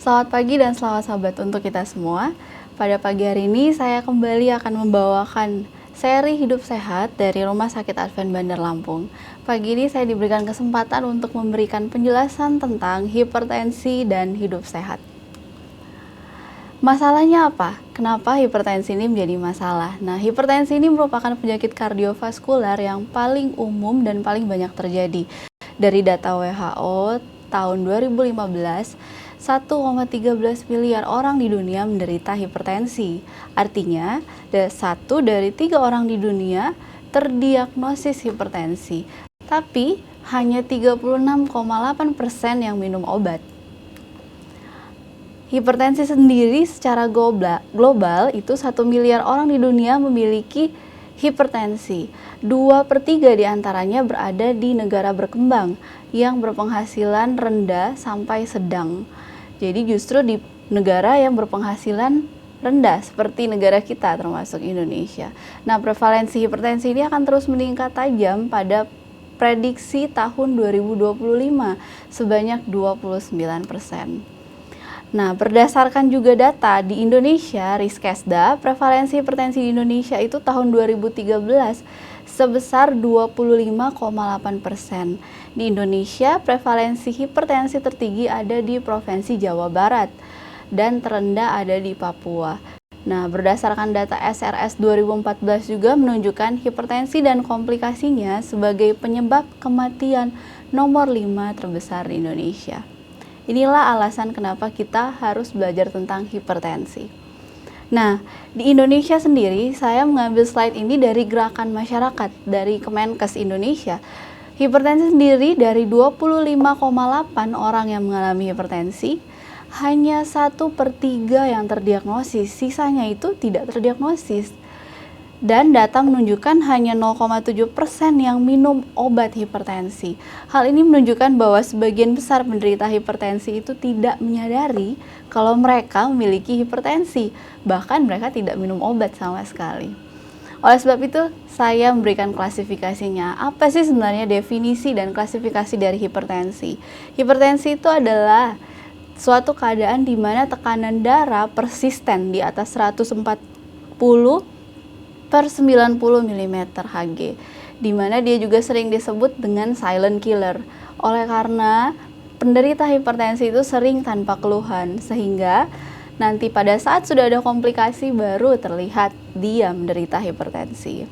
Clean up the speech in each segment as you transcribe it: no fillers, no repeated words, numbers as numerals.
Selamat pagi dan selamat sahabat untuk kita semua. Pada pagi hari ini saya kembali akan membawakan seri Hidup Sehat dari Rumah Sakit Advent Bandar Lampung. Pagi ini saya diberikan kesempatan untuk memberikan penjelasan tentang hipertensi dan hidup sehat. Masalahnya apa? Kenapa hipertensi ini menjadi masalah? Nah, hipertensi ini merupakan penyakit kardiovaskular yang paling umum dan paling banyak terjadi. Dari data WHO tahun 2015, 1,13 miliar orang di dunia menderita hipertensi. Artinya, 1 dari 3 orang di dunia terdiagnosis hipertensi. Tapi, hanya 36,8% yang minum obat. Hipertensi sendiri secara global itu 1 miliar orang di dunia memiliki hipertensi. 2/3 diantaranya berada di negara berkembang yang berpenghasilan rendah sampai sedang. Jadi justru di negara yang berpenghasilan rendah seperti negara kita termasuk Indonesia. Nah, prevalensi hipertensi ini akan terus meningkat tajam pada prediksi tahun 2025 sebanyak 29%. Nah, berdasarkan juga data di Indonesia, Riskesda, prevalensi hipertensi di Indonesia itu tahun 2013 sebesar 25,8%. Di Indonesia, prevalensi hipertensi tertinggi ada di Provinsi Jawa Barat dan terendah ada di Papua. Nah, berdasarkan data SRS 2014 juga menunjukkan hipertensi dan komplikasinya sebagai penyebab kematian nomor 5 terbesar di Indonesia. Inilah alasan kenapa kita harus belajar tentang hipertensi. Nah, di Indonesia sendiri, saya mengambil slide ini dari gerakan masyarakat dari Kemenkes Indonesia. Hipertensi sendiri dari 25,8 orang yang mengalami hipertensi, hanya 1/3 yang terdiagnosis, sisanya itu tidak terdiagnosis. Dan data menunjukkan hanya 0,7% yang minum obat hipertensi. Hal ini menunjukkan bahwa sebagian besar penderita hipertensi itu tidak menyadari kalau mereka memiliki hipertensi. Bahkan mereka tidak minum obat sama sekali. Oleh sebab itu, saya memberikan klasifikasinya. Apa sih sebenarnya definisi dan klasifikasi dari hipertensi? Hipertensi itu adalah suatu keadaan di mana tekanan darah persisten di atas 140/90 mm Hg, di mana dia juga sering disebut dengan silent killer. Oleh karena penderita hipertensi itu sering tanpa keluhan, sehingga nanti pada saat sudah ada komplikasi baru terlihat dia menderita hipertensi.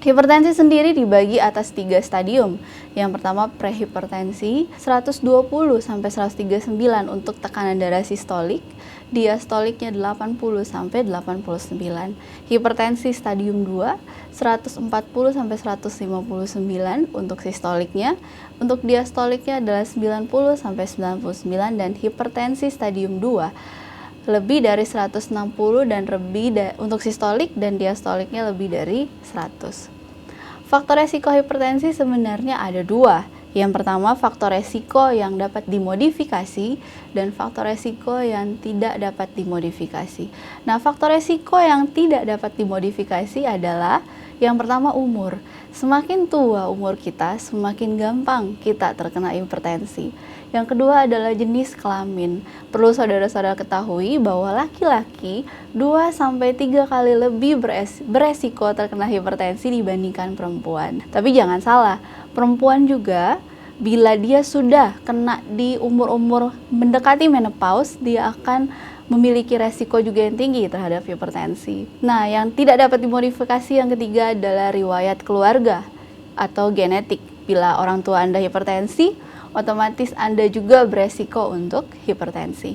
Hipertensi sendiri dibagi atas 3 stadium. Yang pertama prehipertensi 120-139 untuk tekanan darah sistolik, diastoliknya 80-89. Hipertensi stadium 2 140-159 untuk sistoliknya, untuk diastoliknya adalah 90-99, dan hipertensi stadium 2 lebih dari 160 dan untuk sistolik dan diastoliknya lebih dari 100. Faktor resiko hipertensi sebenarnya ada 2. Yang pertama, faktor resiko yang dapat dimodifikasi dan faktor resiko yang tidak dapat dimodifikasi. Nah, faktor resiko yang tidak dapat dimodifikasi adalah yang pertama umur. Semakin tua umur kita, semakin gampang kita terkena hipertensi. Yang kedua adalah jenis kelamin. Perlu saudara-saudara ketahui bahwa laki-laki 2-3 kali lebih beresiko terkena hipertensi dibandingkan perempuan. Tapi jangan salah, perempuan juga bila dia sudah kena di umur-umur mendekati menopause, dia akan memiliki resiko juga yang tinggi terhadap hipertensi. Nah, yang tidak dapat dimodifikasi yang ketiga adalah riwayat keluarga atau genetik. Bila orang tua Anda hipertensi, otomatis Anda juga beresiko untuk hipertensi.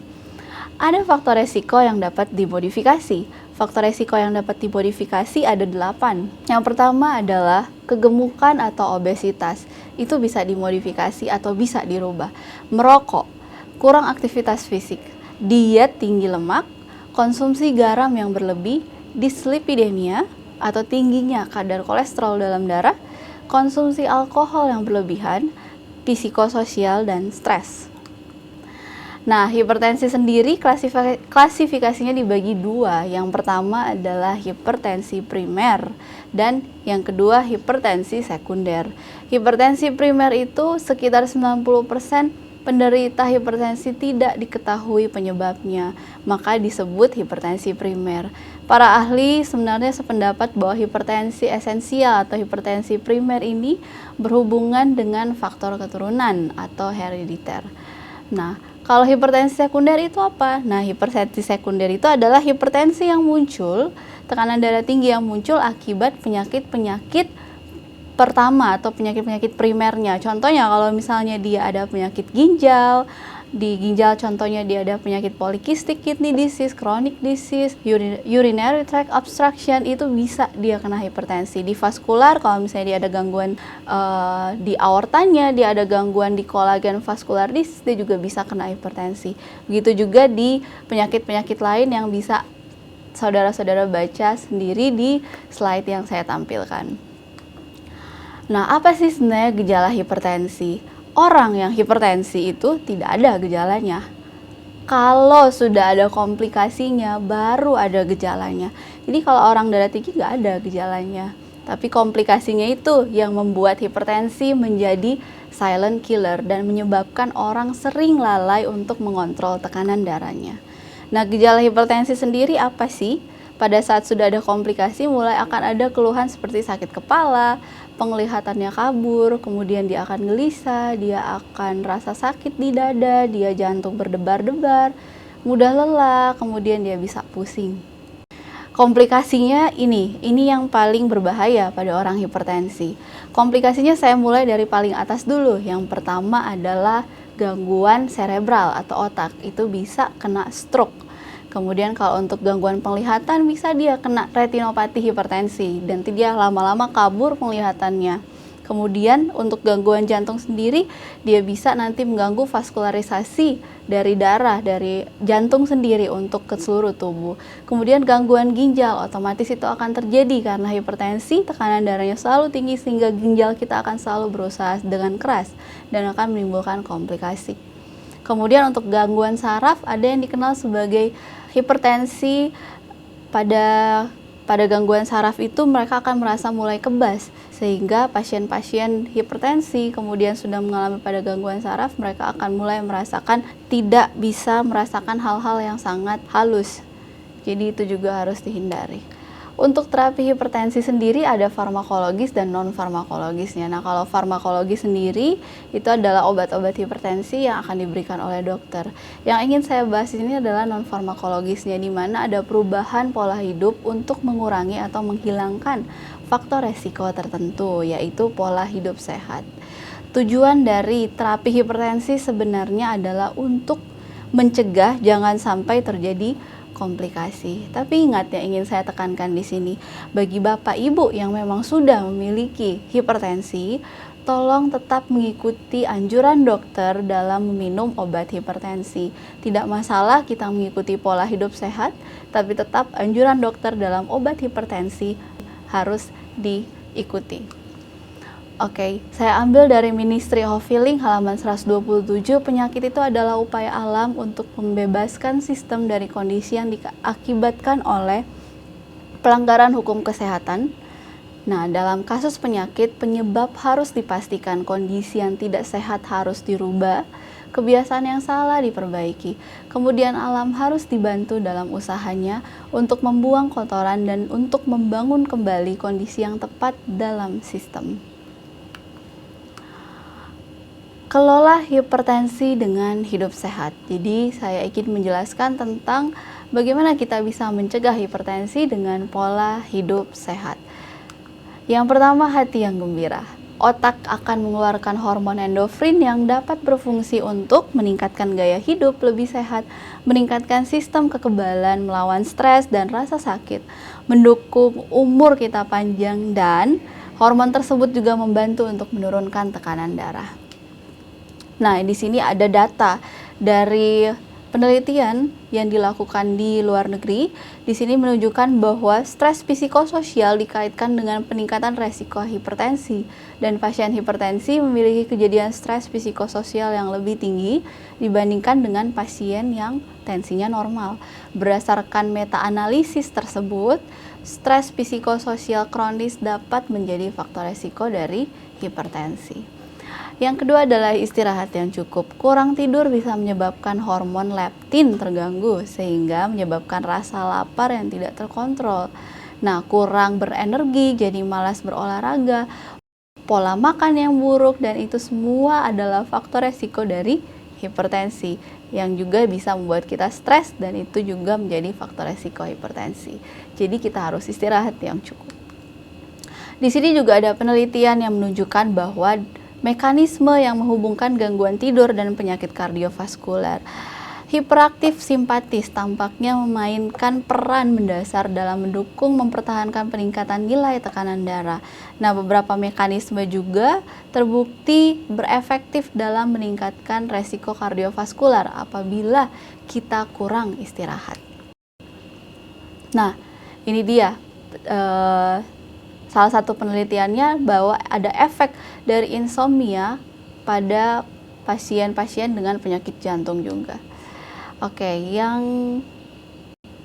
Ada faktor resiko yang dapat dimodifikasi. Faktor resiko yang dapat dimodifikasi ada 8. Yang pertama adalah kegemukan atau obesitas. Itu bisa dimodifikasi atau bisa dirubah. Merokok, kurang aktivitas fisik, diet tinggi lemak, konsumsi garam yang berlebih, dislipidemia atau tingginya kadar kolesterol dalam darah, konsumsi alkohol yang berlebihan, psikososial, dan stres. Nah, hipertensi sendiri klasifikasinya dibagi 2. Yang pertama adalah hipertensi primer dan yang kedua hipertensi sekunder. Hipertensi primer itu sekitar 90% penderita hipertensi tidak diketahui penyebabnya, maka disebut hipertensi primer. Para ahli sebenarnya sependapat bahwa hipertensi esensial atau hipertensi primer ini berhubungan dengan faktor keturunan atau herediter. Nah, kalau hipertensi sekunder itu apa? Nah, hipertensi sekunder itu adalah hipertensi yang muncul, tekanan darah tinggi yang muncul akibat penyakit-penyakit pertama atau penyakit-penyakit primernya. Contohnya kalau misalnya dia ada penyakit ginjal, di ginjal contohnya dia ada penyakit polycystic kidney disease, chronic disease, urinary tract obstruction, itu bisa dia kena hipertensi. Di vaskular kalau misalnya dia ada gangguan di aortanya, dia ada gangguan di kolagen vascular disease, dia juga bisa kena hipertensi. Begitu juga di penyakit-penyakit lain yang bisa saudara-saudara baca sendiri di slide yang saya tampilkan. Nah, apa sih sebenarnya gejala hipertensi? Orang yang hipertensi itu tidak ada gejalanya. Kalau sudah ada komplikasinya, baru ada gejalanya. Jadi kalau orang darah tinggi nggak ada gejalanya. Tapi komplikasinya itu yang membuat hipertensi menjadi silent killer dan menyebabkan orang sering lalai untuk mengontrol tekanan darahnya. Nah, gejala hipertensi sendiri apa sih? Pada saat sudah ada komplikasi, mulai akan ada keluhan seperti sakit kepala, penglihatannya kabur, kemudian dia akan gelisah, dia akan rasa sakit di dada, dia jantung berdebar-debar, mudah lelah, kemudian dia bisa pusing. Komplikasinya ini yang paling berbahaya pada orang hipertensi. Komplikasinya saya mulai dari paling atas dulu. Yang pertama adalah gangguan cerebral atau otak, itu bisa kena stroke. Kemudian kalau untuk gangguan penglihatan bisa dia kena retinopati hipertensi dan dia lama-lama kabur penglihatannya. Kemudian untuk gangguan jantung sendiri dia bisa nanti mengganggu vaskularisasi dari darah dari jantung sendiri untuk ke seluruh tubuh. Kemudian gangguan ginjal otomatis itu akan terjadi karena hipertensi, tekanan darahnya selalu tinggi sehingga ginjal kita akan selalu berusaha dengan keras dan akan menimbulkan komplikasi. Kemudian untuk gangguan saraf ada yang dikenal sebagai hipertensi. Pada gangguan saraf itu mereka akan merasa mulai kebas, sehingga pasien-pasien hipertensi kemudian sudah mengalami pada gangguan saraf, mereka akan mulai merasakan tidak bisa merasakan hal-hal yang sangat halus. Jadi itu juga harus dihindari. Untuk terapi hipertensi sendiri ada farmakologis dan non-farmakologisnya. Nah, kalau farmakologis sendiri itu adalah obat-obat hipertensi yang akan diberikan oleh dokter. Yang ingin saya bahas ini adalah non-farmakologisnya, di mana ada perubahan pola hidup untuk mengurangi atau menghilangkan faktor resiko tertentu, yaitu pola hidup sehat. Tujuan dari terapi hipertensi sebenarnya adalah untuk mencegah jangan sampai terjadi komplikasi. Tapi ingat yang ingin saya tekankan di sini, bagi Bapak Ibu yang memang sudah memiliki hipertensi, tolong tetap mengikuti anjuran dokter dalam meminum obat hipertensi. Tidak masalah kita mengikuti pola hidup sehat, tapi tetap anjuran dokter dalam obat hipertensi harus diikuti. Oke, saya ambil dari Ministry of Healing halaman 127, penyakit itu adalah upaya alam untuk membebaskan sistem dari kondisi yang diakibatkan oleh pelanggaran hukum kesehatan. Nah, dalam kasus penyakit, penyebab harus dipastikan, kondisi yang tidak sehat harus dirubah, kebiasaan yang salah diperbaiki. Kemudian alam harus dibantu dalam usahanya untuk membuang kotoran dan untuk membangun kembali kondisi yang tepat dalam sistem. Kelola hipertensi dengan hidup sehat. Jadi saya ingin menjelaskan tentang bagaimana kita bisa mencegah hipertensi dengan pola hidup sehat. Yang pertama, hati yang gembira. Otak akan mengeluarkan hormon endorfin yang dapat berfungsi untuk meningkatkan gaya hidup lebih sehat, meningkatkan sistem kekebalan melawan stres dan rasa sakit, mendukung umur kita panjang, dan hormon tersebut juga membantu untuk menurunkan tekanan darah. Nah, di sini ada data dari penelitian yang dilakukan di luar negeri. Di sini menunjukkan bahwa stres psikososial dikaitkan dengan peningkatan resiko hipertensi, dan pasien hipertensi memiliki kejadian stres psikososial yang lebih tinggi dibandingkan dengan pasien yang tensinya normal. Berdasarkan meta-analisis tersebut, stres psikososial kronis dapat menjadi faktor resiko dari hipertensi. Yang kedua adalah istirahat yang cukup. Kurang tidur bisa menyebabkan hormon leptin terganggu sehingga menyebabkan rasa lapar yang tidak terkontrol. Nah, kurang berenergi jadi malas berolahraga, pola makan yang buruk, dan itu semua adalah faktor resiko dari hipertensi yang juga bisa membuat kita stres, dan itu juga menjadi faktor resiko hipertensi. Jadi kita harus istirahat yang cukup. Di sini juga ada penelitian yang menunjukkan bahwa mekanisme yang menghubungkan gangguan tidur dan penyakit kardiovaskular. Hiperaktif simpatis tampaknya memainkan peran mendasar dalam mendukung mempertahankan peningkatan nilai tekanan darah. Nah, beberapa mekanisme juga terbukti berefektif dalam meningkatkan resiko kardiovaskular apabila kita kurang istirahat. Nah, ini dia salah satu penelitiannya bahwa ada efek dari insomnia pada pasien-pasien dengan penyakit jantung juga. Oke, yang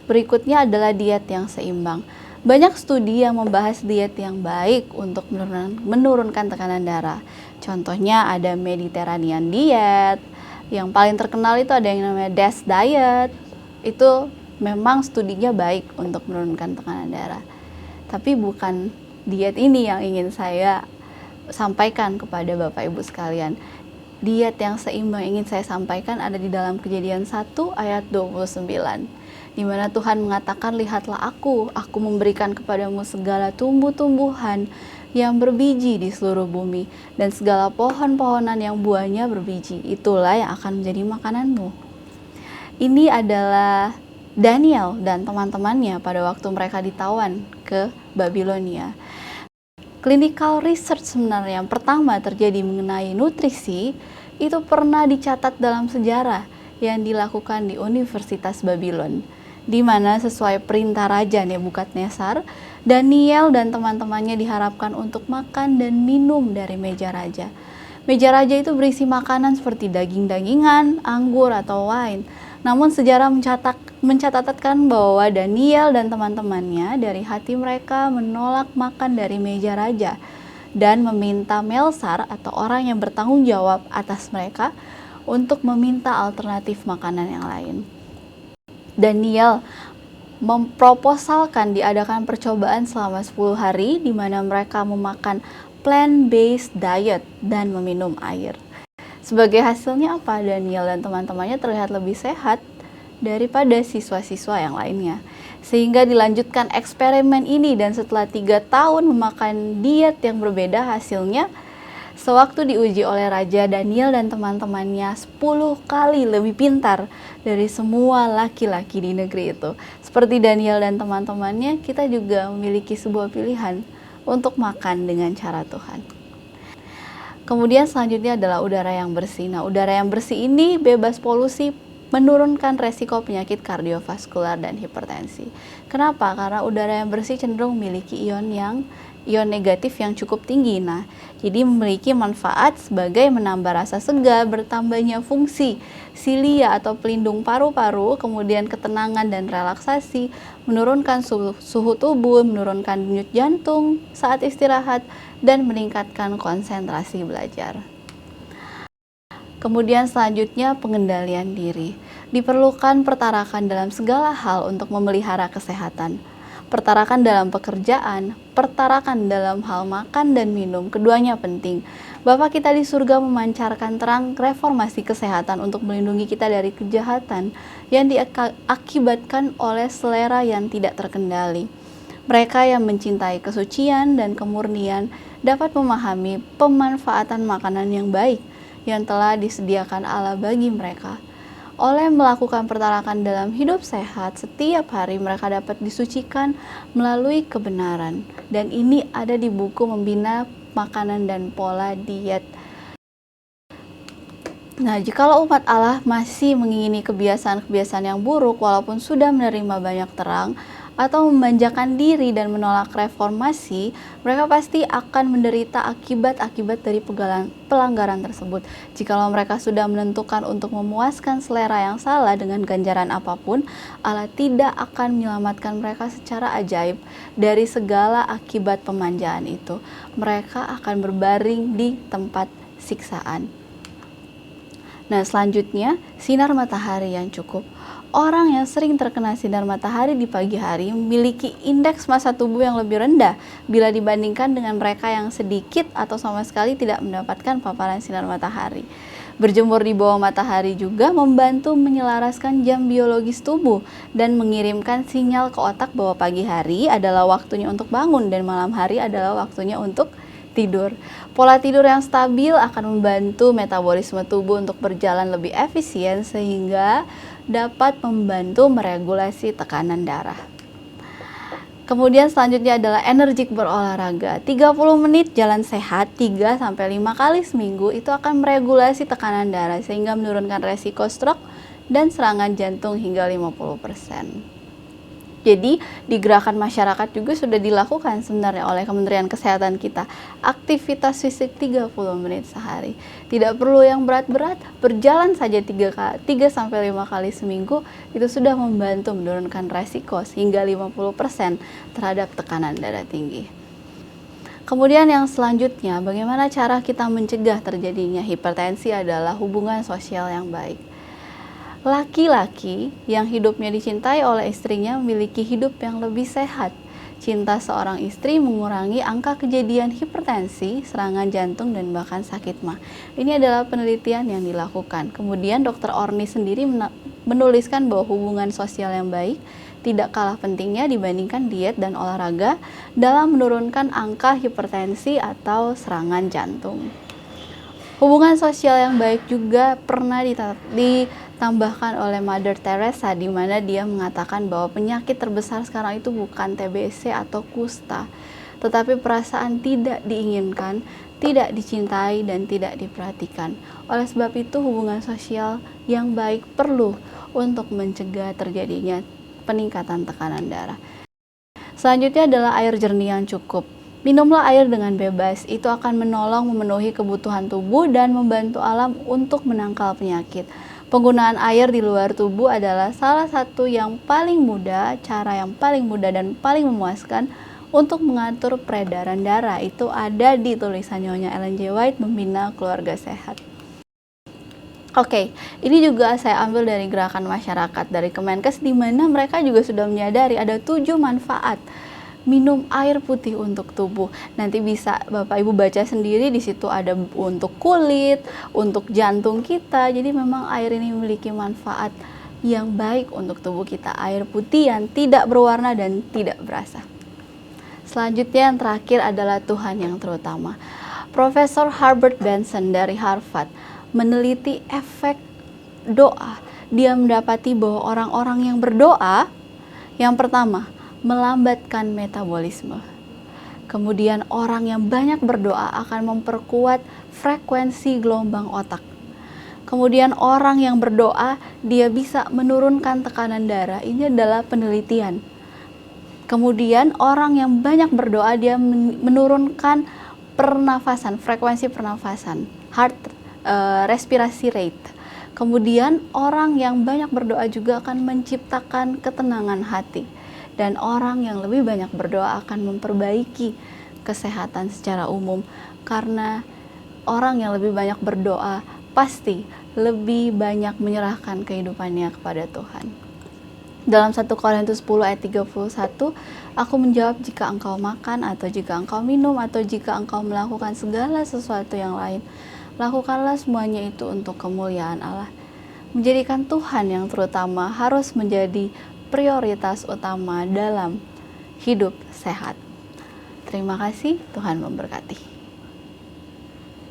berikutnya adalah diet yang seimbang. Banyak studi yang membahas diet yang baik untuk menurunkan tekanan darah. Contohnya ada Mediterranean diet, yang paling terkenal itu ada yang namanya DASH diet. Itu memang studinya baik untuk menurunkan tekanan darah. Tapi bukan diet ini yang ingin saya sampaikan kepada Bapak Ibu sekalian. Diet yang seimbang ingin saya sampaikan ada di dalam Kejadian 1 ayat 29, di mana Tuhan mengatakan, "Lihatlah aku memberikan kepadamu segala tumbuh-tumbuhan yang berbiji di seluruh bumi, dan segala pohon-pohonan yang buahnya berbiji, itulah yang akan menjadi makananmu." Ini adalah Daniel dan teman-temannya pada waktu mereka ditawan ke Babilonia. Clinical research sebenarnya yang pertama terjadi mengenai nutrisi itu pernah dicatat dalam sejarah yang dilakukan di Universitas Babylon, di mana sesuai perintah Raja Nebukadnezar, Daniel dan teman-temannya diharapkan untuk makan dan minum dari meja raja. Meja raja itu berisi makanan seperti daging-dagingan, anggur, atau wine. Namun sejarah mencatatkan bahwa Daniel dan teman-temannya dari hati mereka menolak makan dari meja raja dan meminta Melsar atau orang yang bertanggung jawab atas mereka untuk meminta alternatif makanan yang lain. Daniel memproposalkan diadakan percobaan selama 10 hari di mana mereka memakan plant-based diet dan meminum air. Sebagai hasilnya apa? Daniel dan teman-temannya terlihat lebih sehat daripada siswa-siswa yang lainnya. Sehingga dilanjutkan eksperimen ini, dan setelah 3 tahun memakan diet yang berbeda, hasilnya sewaktu diuji oleh Raja, Daniel dan teman-temannya 10 kali lebih pintar dari semua laki-laki di negeri itu. Seperti Daniel dan teman-temannya, kita juga memiliki sebuah pilihan untuk makan dengan cara Tuhan. Kemudian selanjutnya adalah udara yang bersih. Nah, udara yang bersih ini bebas polusi menurunkan resiko penyakit kardiovaskular dan hipertensi. Kenapa? Karena udara yang bersih cenderung memiliki ion negatif yang cukup tinggi. Nah, jadi memiliki manfaat sebagai menambah rasa segar, bertambahnya fungsi silia atau pelindung paru-paru, kemudian ketenangan dan relaksasi, menurunkan suhu tubuh, menurunkan denyut jantung saat istirahat, dan meningkatkan konsentrasi belajar. Kemudian selanjutnya pengendalian diri. Diperlukan pertarakan dalam segala hal untuk memelihara kesehatan. Pertarakan dalam pekerjaan, pertarakan dalam hal makan dan minum, keduanya penting. Bapa kita di surga memancarkan terang reformasi kesehatan untuk melindungi kita dari kejahatan yang diakibatkan oleh selera yang tidak terkendali. Mereka yang mencintai kesucian dan kemurnian dapat memahami pemanfaatan makanan yang baik yang telah disediakan Allah bagi mereka. Oleh melakukan pertarakan dalam hidup sehat, setiap hari mereka dapat disucikan melalui kebenaran. Dan ini ada di buku Membina Makanan dan Pola Diet. Nah, jikalau umat Allah masih mengingini kebiasaan-kebiasaan yang buruk walaupun sudah menerima banyak terang, atau memanjakan diri dan menolak reformasi, mereka pasti akan menderita akibat-akibat dari pelanggaran tersebut. Jikalau mereka sudah menentukan untuk memuaskan selera yang salah dengan ganjaran apapun, Allah tidak akan menyelamatkan mereka secara ajaib dari segala akibat pemanjaan itu. Mereka akan berbaring di tempat siksaan. Nah, selanjutnya sinar matahari yang cukup. Orang yang sering terkena sinar matahari di pagi hari memiliki indeks massa tubuh yang lebih rendah bila dibandingkan dengan mereka yang sedikit atau sama sekali tidak mendapatkan paparan sinar matahari. Berjemur di bawah matahari juga membantu menyelaraskan jam biologis tubuh dan mengirimkan sinyal ke otak bahwa pagi hari adalah waktunya untuk bangun dan malam hari adalah waktunya untuk tidur. Pola tidur yang stabil akan membantu metabolisme tubuh untuk berjalan lebih efisien sehingga dapat membantu meregulasi tekanan darah. Kemudian selanjutnya adalah energik berolahraga. 30 menit jalan sehat 3-5 kali seminggu itu akan meregulasi tekanan darah sehingga menurunkan resiko stroke dan serangan jantung hingga 50%. Jadi di gerakan masyarakat juga sudah dilakukan sebenarnya oleh Kementerian Kesehatan kita. Aktivitas fisik 30 menit sehari. Tidak perlu yang berat-berat, berjalan saja 3-5 kali seminggu itu sudah membantu menurunkan resiko hingga 50% terhadap tekanan darah tinggi. Kemudian yang selanjutnya, bagaimana cara kita mencegah terjadinya hipertensi adalah hubungan sosial yang baik. Laki-laki yang hidupnya dicintai oleh istrinya memiliki hidup yang lebih sehat. Cinta seorang istri mengurangi angka kejadian hipertensi, serangan jantung, dan bahkan sakit mah. Ini adalah penelitian yang dilakukan. Kemudian Dr. Orni sendiri menuliskan bahwa hubungan sosial yang baik tidak kalah pentingnya dibandingkan diet dan olahraga dalam menurunkan angka hipertensi atau serangan jantung. Hubungan sosial yang baik juga pernah ditambahkan oleh Mother Teresa, di mana dia mengatakan bahwa penyakit terbesar sekarang itu bukan TBC atau kusta, tetapi perasaan tidak diinginkan, tidak dicintai, dan tidak diperhatikan. Oleh sebab itu, hubungan sosial yang baik perlu untuk mencegah terjadinya peningkatan tekanan darah. Selanjutnya adalah air jernih yang cukup. Minumlah air dengan bebas, itu akan menolong memenuhi kebutuhan tubuh dan membantu alam untuk menangkal penyakit. Penggunaan air di luar tubuh adalah salah satu yang paling mudah, cara yang paling mudah dan paling memuaskan untuk mengatur peredaran darah. Itu ada di tulisan Nyonya Ellen G. White, Membina Keluarga Sehat. Oke, ini juga saya ambil dari gerakan masyarakat dari Kemenkes, di mana mereka juga sudah menyadari ada 7 manfaat minum air putih untuk tubuh. Nanti bisa Bapak Ibu baca sendiri, di situ ada untuk kulit, untuk jantung kita. Jadi memang air ini memiliki manfaat yang baik untuk tubuh kita. Air putih yang tidak berwarna dan tidak berasa. Selanjutnya yang terakhir adalah Tuhan yang terutama. Profesor Herbert Benson dari Harvard meneliti efek doa. Dia mendapati bahwa orang-orang yang berdoa, yang pertama, melambatkan metabolisme. Kemudian orang yang banyak berdoa akan memperkuat frekuensi gelombang otak. Kemudian orang yang berdoa, dia bisa menurunkan tekanan darah. Ini adalah penelitian. Kemudian orang yang banyak berdoa, dia menurunkan pernafasan, frekuensi pernafasan, respirasi rate. Kemudian orang yang banyak berdoa juga akan menciptakan ketenangan hati. Dan orang yang lebih banyak berdoa akan memperbaiki kesehatan secara umum, karena orang yang lebih banyak berdoa pasti lebih banyak menyerahkan kehidupannya kepada Tuhan. Dalam 1 Korintus 10 ayat 31, aku menjawab, jika engkau makan atau jika engkau minum atau jika engkau melakukan segala sesuatu yang lain, lakukanlah semuanya itu untuk kemuliaan Allah. Menjadikan Tuhan yang terutama harus menjadi prioritas utama dalam hidup sehat. Terima kasih, Tuhan memberkati.